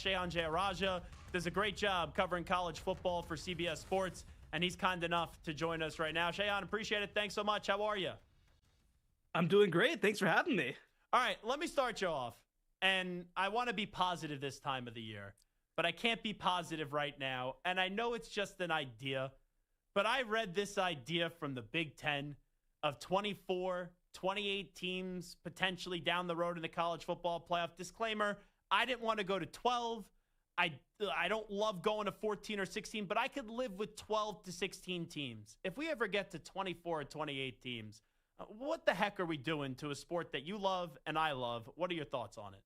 Shehan Jeyarajah does a great job covering college football for CBS Sports, and he's kind enough to join us right now. Shehan, appreciate it. Thanks so much. How are you? I'm doing great. Thanks for having me. All right, let me start you off. And I want to be positive this time of the year, but I can't be positive right now. And I know it's just an idea, but I read this idea from the Big Ten of 24, 28 teams potentially down the road in the college football playoff. Disclaimer, I didn't want to go to 12. I don't love going to 14 or 16, but I could live with 12 to 16 teams. If we ever get to 24 or 28 teams, what the heck are we doing to a sport that you love and I love? What are your thoughts on it?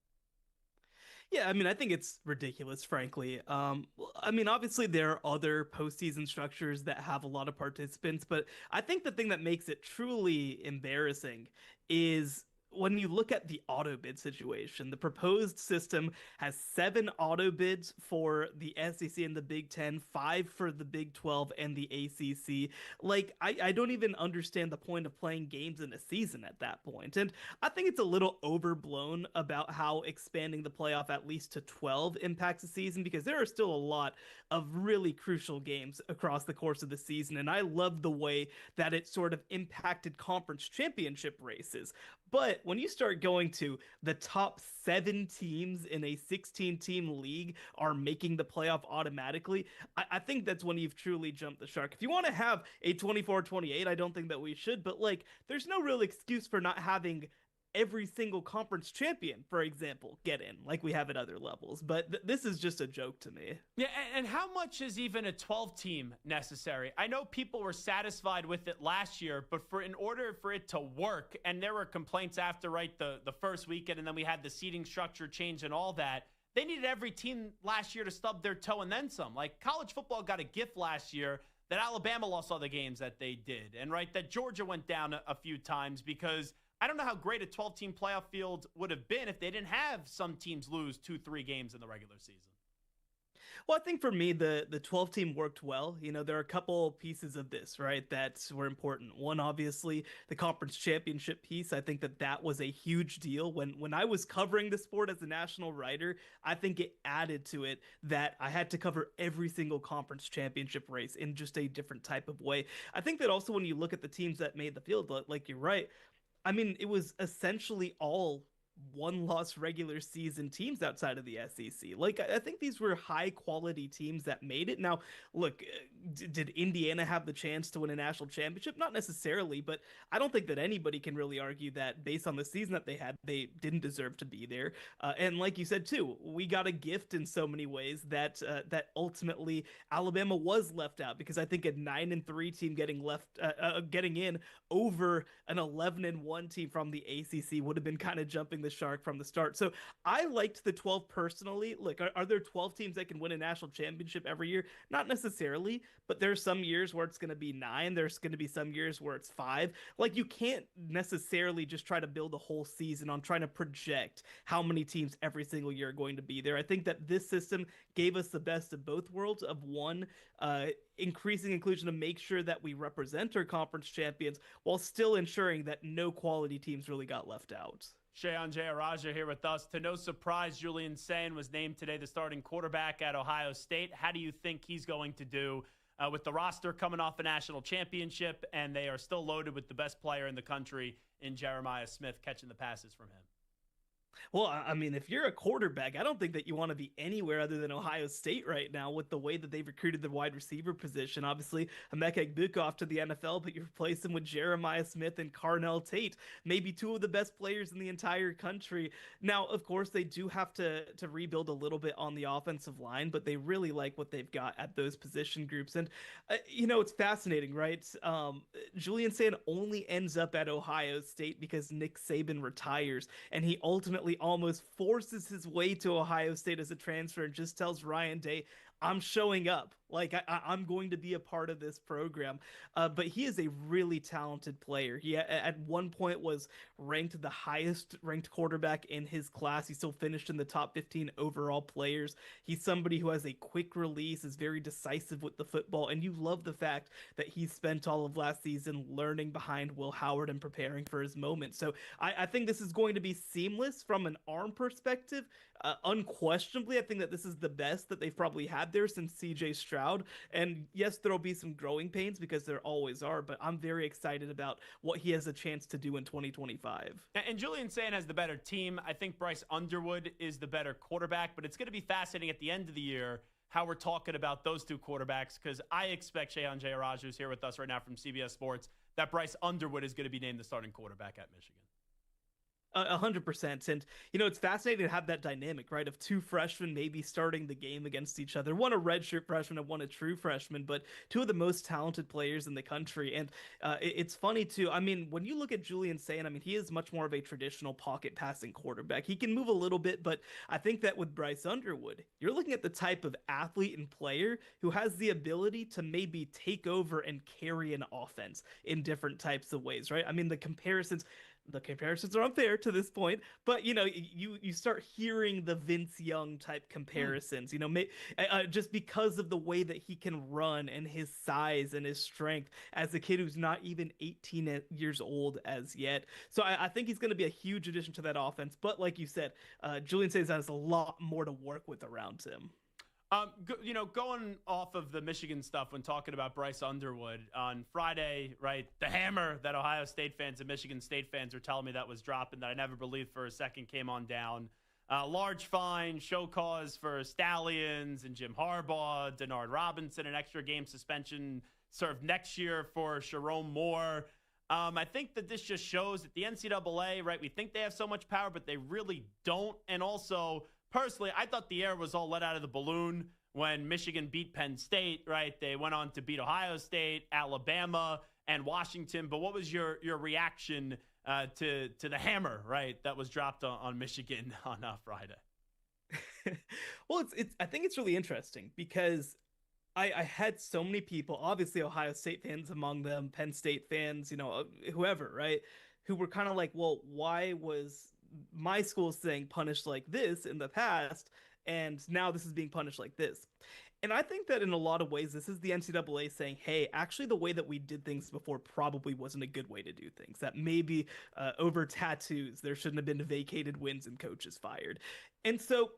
Yeah, I mean, I think it's ridiculous, frankly. Obviously there are other postseason structures that have a lot of participants, but I think the thing that makes it truly embarrassing is when you look at the auto bid situation. The proposed system has 7 auto bids for the SEC and the Big Ten, 5 for the Big 12 and the ACC. Like, I don't even understand the point of playing games in a season at that point. And I think it's a little overblown about how expanding the playoff at least to 12 impacts the season, because there are still a lot of really crucial games across the course of the season. And I love the way that it sort of impacted conference championship races. But when you start going to the top 7 teams in a 16-team league are making the playoff automatically, I think that's when you've truly jumped the shark. If you want to have a 24-28, I don't think that we should, but like, there's no real excuse for not having every single conference champion, for example, get in like we have at other levels. But this is just a joke to me. Yeah, and how much is even a 12 team necessary? I know people were satisfied with it last year, but in order for it to work, and there were complaints after, right, the first weekend, and then we had the seating structure change and all that, they needed every team last year to stub their toe and then some. Like, college football got a gift last year that Alabama lost all the games that they did, and right, that Georgia went down a few times because I don't know how great a 12-team playoff field would have been if they didn't have some teams lose 2-3 games in the regular season. Well, I think for me, the 12 team worked well. You know, there are a couple pieces of this, right, that were important. One, obviously, the conference championship piece. I think that was a huge deal. When I was covering the sport as a national writer, I think it added to it that I had to cover every single conference championship race in just a different type of way. I think that also when you look at the teams that made the field, like you're right, I mean, it was essentially all one-loss regular season teams outside of the SEC. Like, I think these were high-quality teams that made it. Now, look, did Indiana have the chance to win a national championship? Not necessarily, but I don't think that anybody can really argue that based on the season that they had, they didn't deserve to be there. And like you said, too, we got a gift in so many ways that that ultimately Alabama was left out, because I think a 9-3 team getting in over an 11-1 team from the ACC would have been kind of jumping the shark from the start. So I liked the 12 personally. Look, are there 12 teams that can win a national championship every year? Not necessarily, but there's some years where it's going to be 9. There's going to be some years where it's 5. Like, you can't necessarily just try to build a whole season on trying to project how many teams every single year are going to be there. I think that this system gave us the best of both worlds, of one, increasing inclusion to make sure that we represent our conference champions while still ensuring that no quality teams really got left out. Shehan Jeyarajah here with us. To no surprise, Julian Sayin was named today the starting quarterback at Ohio State. How do you think he's going to do with the roster coming off a national championship, and they are still loaded with the best player in the country in Jeremiah Smith catching the passes from him? Well, I mean, if you're a quarterback, I don't think that you want to be anywhere other than Ohio State right now with the way that they've recruited the wide receiver position. Obviously, Emeka Egbuka off to the NFL, but you replace him with Jeremiah Smith and Carnell Tate, maybe 2 of the best players in the entire country. Now, of course, they do have to rebuild a little bit on the offensive line, but they really like what they've got at those position groups. And, it's fascinating, right? Julian Sayin only ends up at Ohio State because Nick Saban retires, and he ultimately almost forces his way to Ohio State as a transfer and just tells Ryan Day, I'm showing up. Like I'm going to be a part of this program. But he is a really talented player. He at one point was ranked the highest ranked quarterback in his class. He still finished in the top 15 overall players. He's somebody who has a quick release, is very decisive with the football, and you love the fact that he spent all of last season learning behind Will Howard and preparing for his moment. So I think this is going to be seamless from an arm perspective. Unquestionably, I think that this is the best that they've probably had there since CJ Stroud. And yes, there'll be some growing pains because there always are, but I'm very excited about what he has a chance to do in 2025. And Julian Sayin has the better team. I think Bryce Underwood is the better quarterback, but it's going to be fascinating at the end of the year how we're talking about those two quarterbacks, because I expect Shehan Jeyarajah, who's here with us right now from CBS Sports, that Bryce Underwood is going to be named the starting quarterback at Michigan. 100%. And, it's fascinating to have that dynamic, right? Of two freshmen maybe starting the game against each other. One a redshirt freshman and one a true freshman, but two of the most talented players in the country. And it's funny, too. I mean, when you look at Julian Sayin, I mean, he is much more of a traditional pocket passing quarterback. He can move a little bit, but I think that with Bryce Underwood, you're looking at the type of athlete and player who has the ability to maybe take over and carry an offense in different types of ways, right? I mean, the comparisons are unfair to this point, but you start hearing the Vince Young type comparisons, just because of the way that he can run and his size and his strength as a kid who's not even 18 years old as yet. So I think he's going to be a huge addition to that offense. But like you said, Julian Sayin has a lot more to work with around him. Going off of the Michigan stuff when talking about Bryce Underwood on Friday, right? The hammer that Ohio State fans and Michigan State fans are telling me that was dropping that I never believed for a second came on down. Large fine, show cause for Stallions and Jim Harbaugh, Denard Robinson, an extra game suspension served next year for Sharon Moore. I think that this just shows that the NCAA, right? We think they have so much power, but they really don't. And also, personally, I thought the air was all let out of the balloon when Michigan beat Penn State, right? They went on to beat Ohio State, Alabama, and Washington. But what was your reaction to the hammer, right, that was dropped on Michigan on Friday? Well, I think it's really interesting because I had so many people, obviously Ohio State fans among them, Penn State fans, whoever, right, who were kind of like, well, why was my school saying punished like this in the past, and now this is being punished like this? And I think that in a lot of ways, this is the NCAA saying, hey, actually the way that we did things before probably wasn't a good way to do things. That maybe over tattoos, there shouldn't have been vacated wins and coaches fired. And so,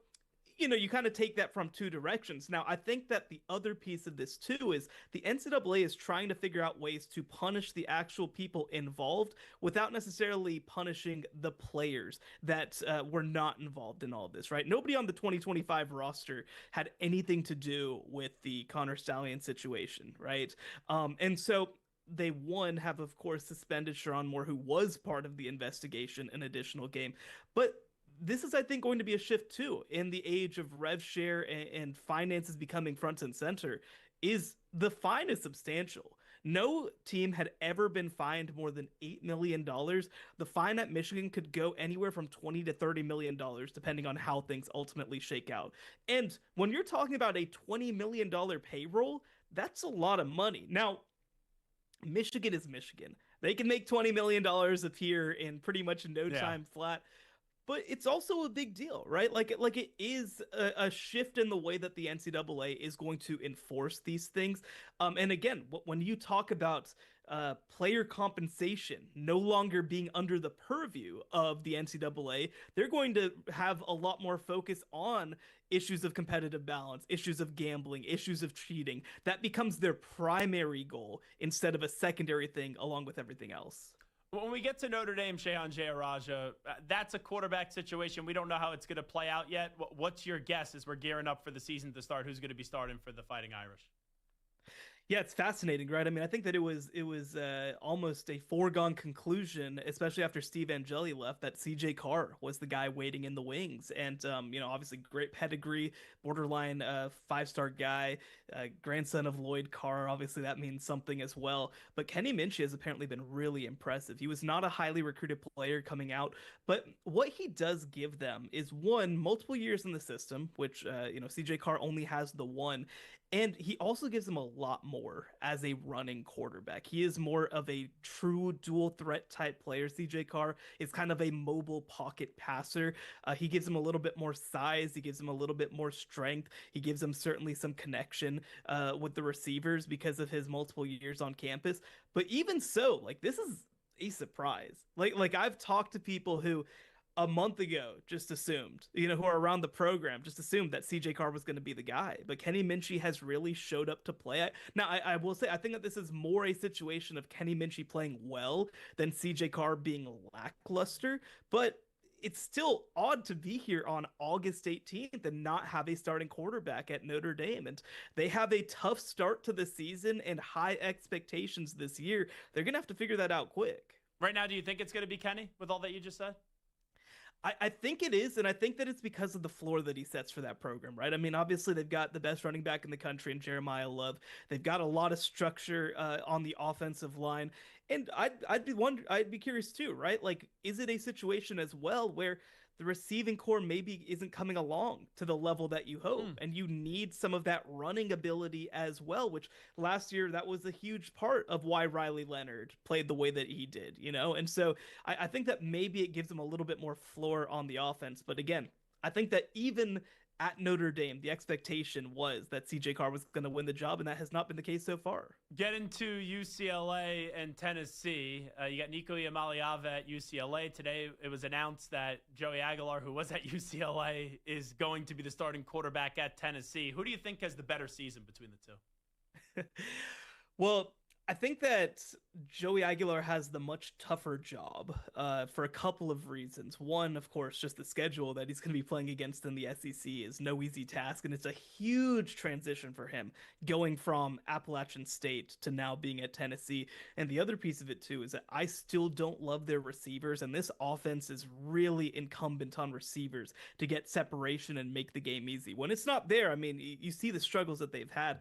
you kind of take that from two directions. Now, I think that the other piece of this, too, is the NCAA is trying to figure out ways to punish the actual people involved without necessarily punishing the players that were not involved in all of this, right? Nobody on the 2025 roster had anything to do with the Connor Stallion situation, right? And so they, have, of course, suspended Sharon Moore, who was part of the investigation, an additional game. But this is, I think, going to be a shift, too, in the age of rev share and finances becoming front and center. Is the fine is substantial. No team had ever been fined more than $8 million. The fine at Michigan could go anywhere from $20 to $30 million, depending on how things ultimately shake out. And when you're talking about a $20 million payroll, that's a lot of money. Now, Michigan is Michigan. They can make $20 million appear in pretty much no time flat. But it's also a big deal, right? Like it is a shift in the way that the NCAA is going to enforce these things. And again, when you talk about player compensation no longer being under the purview of the NCAA, they're going to have a lot more focus on issues of competitive balance, issues of gambling, issues of cheating. That becomes their primary goal instead of a secondary thing along with everything else. When we get to Notre Dame, Shehan Jeyarajah, that's a quarterback situation. We don't know how it's going to play out yet. What's your guess as we're gearing up for the season to start? Who's going to be starting for the Fighting Irish? Yeah, it's fascinating, right? I mean, I think that it was almost a foregone conclusion, especially after Steve Angeli left, that CJ Carr was the guy waiting in the wings, and obviously great pedigree, borderline five-star guy, grandson of Lloyd Carr. Obviously, that means something as well. But Kenny Minchey has apparently been really impressive. He was not a highly recruited player coming out, but what he does give them is one, multiple years in the system, which CJ Carr only has the one. And he also gives him a lot more as a running quarterback. He is more of a true dual threat type player. CJ Carr is kind of a mobile pocket passer. He gives him a little bit more size. He gives him a little bit more strength. He gives him certainly some connection with the receivers because of his multiple years on campus. But even so, like, this is a surprise. Like I've talked to people who a month ago just assumed, who are around the program, just assumed that CJ Carr was going to be the guy. But Kenny Minchey has really showed up to play. Now, I will say, I think that this is more a situation of Kenny Minchey playing well than CJ Carr being lackluster. But it's still odd to be here on August 18th and not have a starting quarterback at Notre Dame. And they have a tough start to the season and high expectations this year. They're going to have to figure that out quick. Right now, do you think it's going to be Kenny with all that you just said? I think it is, and I think that it's because of the floor that he sets for that program, right? I mean, obviously they've got the best running back in the country in Jeremiah Love. They've got a lot of structure on the offensive line, and I'd be curious too, right? Like, is it a situation as well where the receiving core maybe isn't coming along to the level that you hope, and you need some of that running ability as well, which last year that was a huge part of why Riley Leonard played the way that he did, And so I think that maybe it gives him a little bit more floor on the offense. But again, I think that even at Notre Dame, the expectation was that CJ Carr was going to win the job, and that has not been the case so far. Get into UCLA and Tennessee. You got Nico Iamaleava at UCLA. Today it was announced that Joey Aguilar, who was at UCLA, is going to be the starting quarterback at Tennessee. Who do you think has the better season between the two? Well, I think that Joey Aguilar has the much tougher job for a couple of reasons. One, of course, just the schedule that he's going to be playing against in the SEC is no easy task, and it's a huge transition for him going from Appalachian State to now being at Tennessee. And the other piece of it, too, is that I still don't love their receivers, and this offense is really incumbent on receivers to get separation and make the game easy. When it's not there, I mean, you see the struggles that they've had.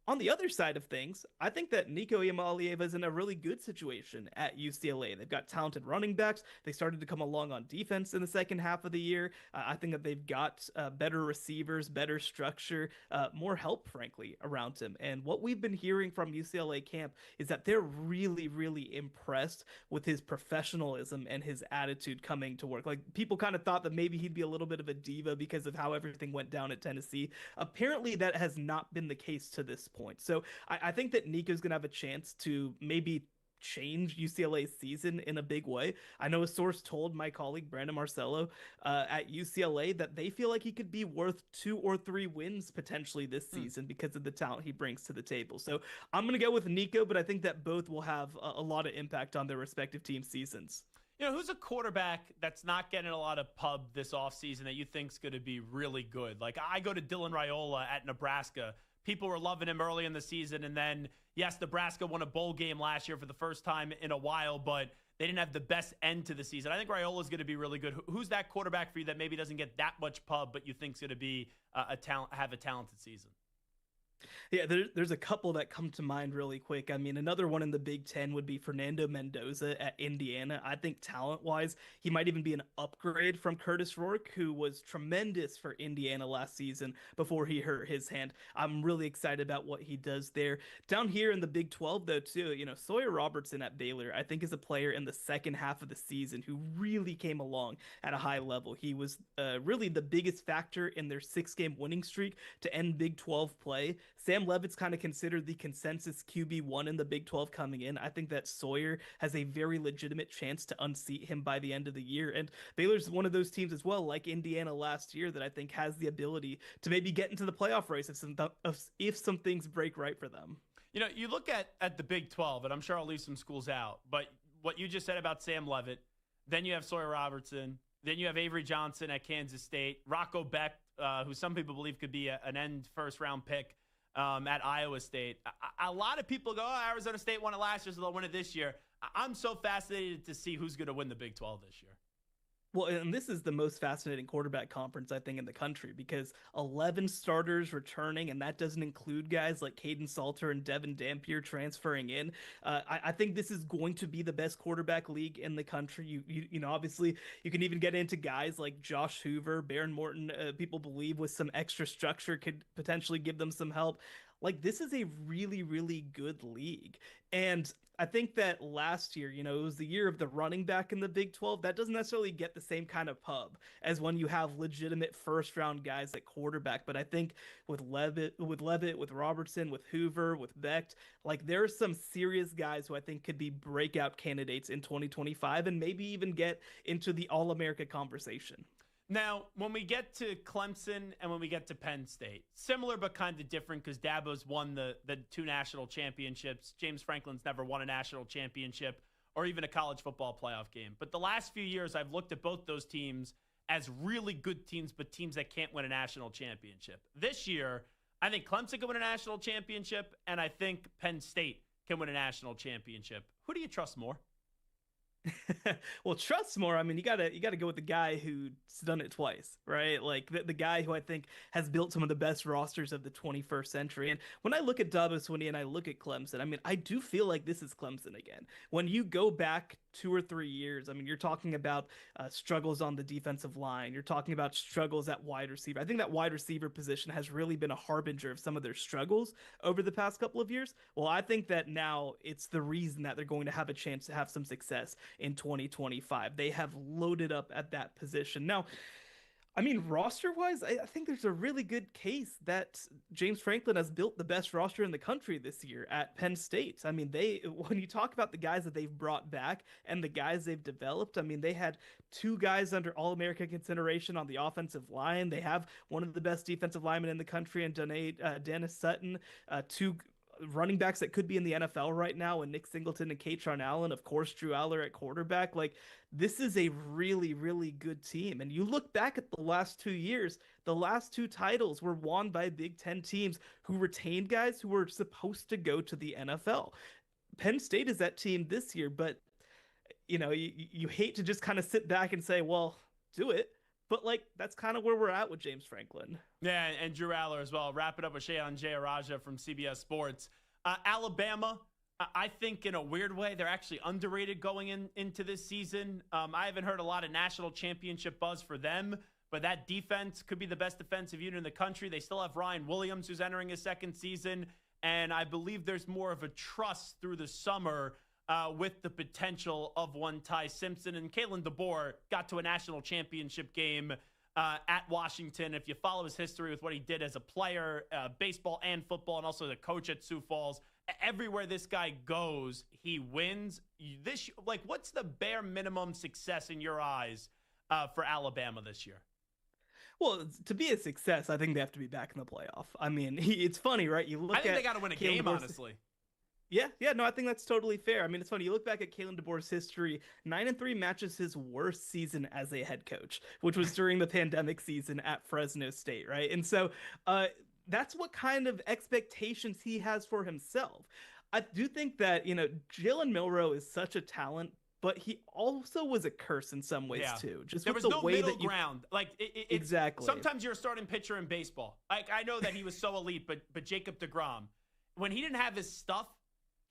On the other side of things, I think that Nico Iamaleava is in a really good situation at UCLA. They've got talented running backs. They started to come along on defense in the second half of the year. I think that they've got better receivers, better structure, more help, frankly, around him. And what we've been hearing from UCLA camp is that they're really, really impressed with his professionalism and his attitude coming to work. Like, people kind of thought that maybe he'd be a little bit of a diva because of how everything went down at Tennessee. Apparently, that has not been the case to this point. So I think that Nico's going to have a chance to maybe change UCLA's season in a big way. I know a source told my colleague Brandon Marcello at UCLA that they feel like he could be worth 2 or 3 wins potentially this season because of the talent he brings to the table. So I'm going to go with Nico, but I think that both will have a lot of impact on their respective team seasons. Who's a quarterback that's not getting a lot of pub this offseason that you think's going to be really good? Like, I go to Dylan Raiola at Nebraska. People were loving him early in the season, and then, yes, Nebraska won a bowl game last year for the first time in a while, but they didn't have the best end to the season. I think Raiola is going to be really good. Who's that quarterback for you that maybe doesn't get that much pub, but you think is going to be have a talented season? Yeah, there's a couple that come to mind really quick. I mean, another one in the Big Ten would be Fernando Mendoza at Indiana. I think talent-wise, he might even be an upgrade from Curtis Rourke, who was tremendous for Indiana last season before he hurt his hand. I'm really excited about what he does there. Down here in the Big 12, though, too, Sawyer Robertson at Baylor, I think is a player in the second half of the season who really came along at a high level. He was really the biggest factor in their 6-game winning streak to end Big 12 play. Sam Levitt's kind of considered the consensus QB1 in the Big 12 coming in. I think that Sawyer has a very legitimate chance to unseat him by the end of the year. And Baylor's one of those teams as well, like Indiana last year, that I think has the ability to maybe get into the playoff race if some things break right for them. You look at the Big 12, and I'm sure I'll leave some schools out, but what you just said about Sam Levitt, then you have Sawyer Robertson, then you have Avery Johnson at Kansas State, Rocco Beck, who some people believe could be an end first-round pick at Iowa State. A lot of people go, oh, Arizona State won it last year, so they'll win it this year. I'm so fascinated to see who's going to win the Big 12 this year. Well, and this is the most fascinating quarterback conference, I think, in the country because 11 starters returning, and that doesn't include guys like Caden Salter and Devin Dampier transferring in. I think this is going to be the best quarterback league in the country. You know, obviously, you can even get into guys like Josh Hoover, Baron Morton. People believe with some extra structure could potentially give them some help. Like, this is a really, really good league. And I think that last year, you know, it was the year of the running back in the Big 12. That doesn't necessarily get the same kind of pub as when you have legitimate first round guys at quarterback. But I think with Levitt, with Robertson, with Hoover, with Becht, like there are some serious guys who I think could be breakout candidates in 2025 and maybe even get into the All-America conversation. Now, when we get to Clemson and when we get to Penn State, similar but kind of different because Dabo's won the 2 national championships. James Franklin's never won a national championship or even a college football playoff game. But the last few years, I've looked at both those teams as really good teams, but teams that can't win a national championship. This year, I think Clemson can win a national championship, and I think Penn State can win a national championship. Who do you trust more? Well, trust more. I mean, you gotta go with the guy who's done it twice, right? Like the guy who I think has built some of the best rosters of the 21st century. And when I look at Dabo Swinney and I look at Clemson, I mean, I do feel like this is Clemson again. When you go back 2 or 3 years, I mean, you're talking about struggles on the defensive line. You're talking about struggles at wide receiver. I think that wide receiver position has really been a harbinger of some of their struggles over the past couple of years. Well, I think that now it's the reason that they're going to have a chance to have some success in 2025. They have loaded up at that position. Now, I mean, roster-wise, I think there's a really good case that James Franklin has built the best roster in the country this year at Penn State. I mean, when you talk about the guys that they've brought back and the guys they've developed, I mean, they had 2 guys under All-America consideration on the offensive line. They have one of the best defensive linemen in the country in Dennis Sutton, 2 running backs that could be in the NFL right now, and Nick Singleton and Katron Allen, of course, Drew Aller at quarterback. Like, this is a really, really good team. And you look back at the last 2 years, the last 2 titles were won by Big Ten teams who retained guys who were supposed to go to the NFL. Penn State is that team this year, but you know, you hate to just kind of sit back and say, well, do it. But, like, that's kind of where we're at with James Franklin. Yeah, and Drew Aller as well. Wrap it up with Shehan Jeyarajah from CBS Sports. Alabama, I think in a weird way, they're actually underrated going into this season. I haven't heard a lot of national championship buzz for them, but that defense could be the best defensive unit in the country. They still have Ryan Williams, who's entering his 2nd season, and I believe there's more of a trust through the summer with the potential of one Ty Simpson. And Kalen DeBoer got to a national championship game at Washington. If you follow his history with what he did as a player, baseball and football, and also the coach at Sioux Falls, everywhere this guy goes, he wins. What's the bare minimum success in your eyes for Alabama this year? Well, to be a success, I think they have to be back in the playoff. I mean, it's funny, right? I think they got to win a game, honestly. Yeah, no, I think that's totally fair. I mean, it's funny. You look back at Kalen DeBoer's history, 9-3 matches his worst season as a head coach, which was during the pandemic season at Fresno State, right? And so that's what kind of expectations he has for himself. I do think that, you know, Jalen Milroe is such a talent, but he also was a curse in some ways too. Just there was no middle ground. Like exactly. Sometimes you're a starting pitcher in baseball. Like, I know that he was so elite, but Jacob deGrom, when he didn't have his stuff,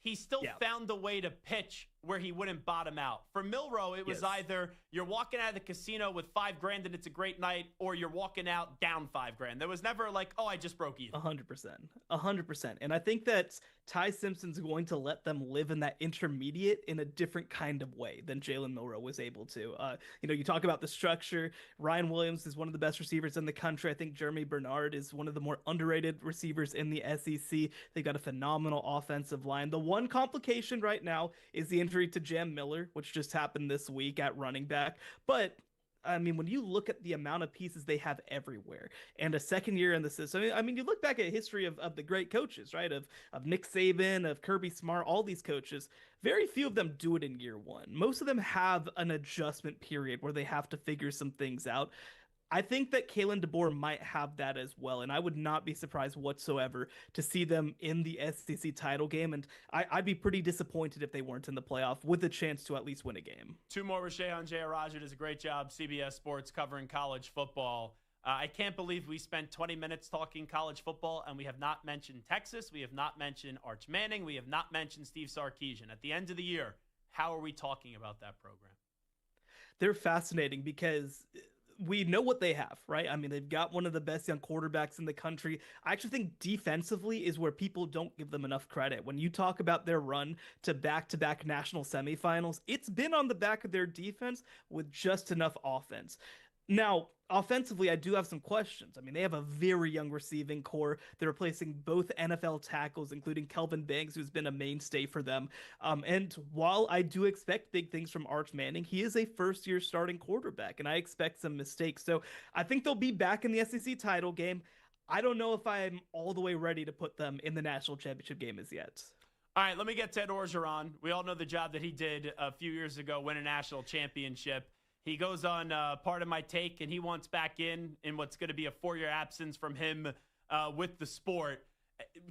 he still found a way to pitch where he wouldn't bottom out. For Milroe, it was either you're walking out of the casino with $5,000 and it's a great night, or you're walking out down $5,000. There was never like, oh, I just broke even. 100%. And I think that Ty Simpson's going to let them live in that intermediate in a different kind of way than Jalen Milroe was able to. You know, you talk about the structure. Ryan Williams is one of the best receivers in the country. I think Jeremy Bernard is one of the more underrated receivers in the SEC. They've got a phenomenal offensive line. The one complication right now is the injury to Jam Miller, which just happened this week at running back. But I mean, when you look at the amount of pieces they have everywhere and a second year in the system, I mean, you look back at history of the great coaches, right? Of Nick Saban, of Kirby Smart, all these coaches, very few of them do it in year one. Most of them have an adjustment period where they have to figure some things out. I think that Kalen DeBoer might have that as well, and I would not be surprised whatsoever to see them in the SEC title game, and I'd be pretty disappointed if they weren't in the playoff with a chance to at least win a game. Two more with Shehan Jeyarajah. Does a great job, CBS Sports, covering college football. I can't believe we spent 20 minutes talking college football, and we have not mentioned Texas. We have not mentioned Arch Manning. We have not mentioned Steve Sarkisian. At the end of the year, how are we talking about that program? They're fascinating because we know what they have, right? I mean, they've got one of the best young quarterbacks in the country. I actually think defensively is where people don't give them enough credit. When you talk about their run to back-to-back national semifinals, it's been on the back of their defense with just enough offense. Now, offensively, I do have some questions. I mean, they have a very young receiving core. They're replacing both NFL tackles, including Kelvin Banks, who's been a mainstay for them. And while I do expect big things from Arch Manning, he is a first-year starting quarterback, and I expect some mistakes. So I think they'll be back in the SEC title game. I don't know if I'm all the way ready to put them in the national championship game as yet. All right, let me get to Ed Orgeron. We all know the job that he did a few years ago, win a national championship. He goes on Part of My Take, and he wants back in what's going to be a 4-year absence from him with the sport.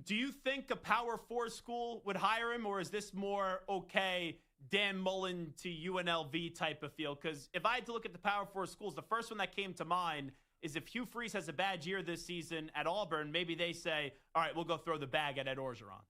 Do you think a Power 4 school would hire him, or is this more, okay, Dan Mullen to UNLV type of feel? Because if I had to look at the Power 4 schools, the first one that came to mind is if Hugh Freeze has a bad year this season at Auburn, maybe they say, all right, we'll go throw the bag at Ed Orgeron.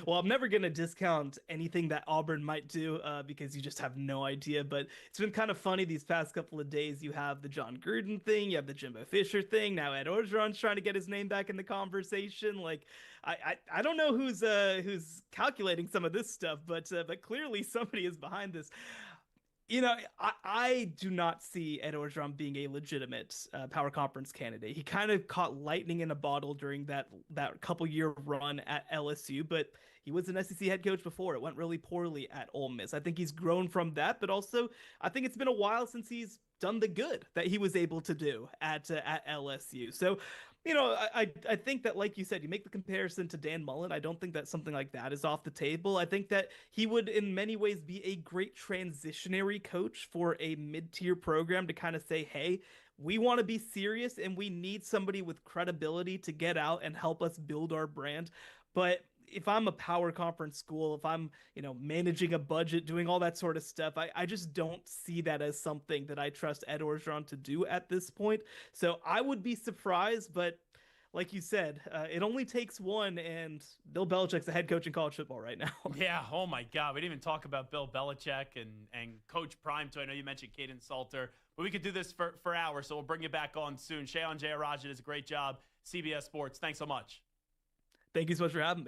Well, I'm never going to discount anything that Auburn might do because you just have no idea. But it's been kind of funny these past couple of days. You have the John Gruden thing. You have the Jimbo Fisher thing. Now Ed Orgeron's trying to get his name back in the conversation. Like, I don't know who's calculating some of this stuff, but clearly somebody is behind this. You know, I do not see Ed Orgeron being a legitimate power conference candidate. He kind of caught lightning in a bottle during that couple-year run at LSU, but he was an SEC head coach before. It went really poorly at Ole Miss. I think he's grown from that, but also I think it's been a while since he's done the good that he was able to do at LSU. So, you know, I think that, like you said, you make the comparison to Dan Mullen. I don't think that something like that is off the table. I think that he would, in many ways, be a great transitionary coach for a mid-tier program to kind of say, hey, we want to be serious and we need somebody with credibility to get out and help us build our brand. But if I'm a power conference school, if I'm, you know, managing a budget, doing all that sort of stuff, I just don't see that as something that I trust Ed Orgeron to do at this point. So I would be surprised, but like you said, it only takes one, and Bill Belichick's the head coach in college football right now. Yeah, oh my God. We didn't even talk about Bill Belichick and Coach Prime, too. I know you mentioned Caden Salter, but we could do this for hours, so we'll bring you back on soon. Shehan Jeyarajah does a great job. CBS Sports, thanks so much. Thank you so much for having me.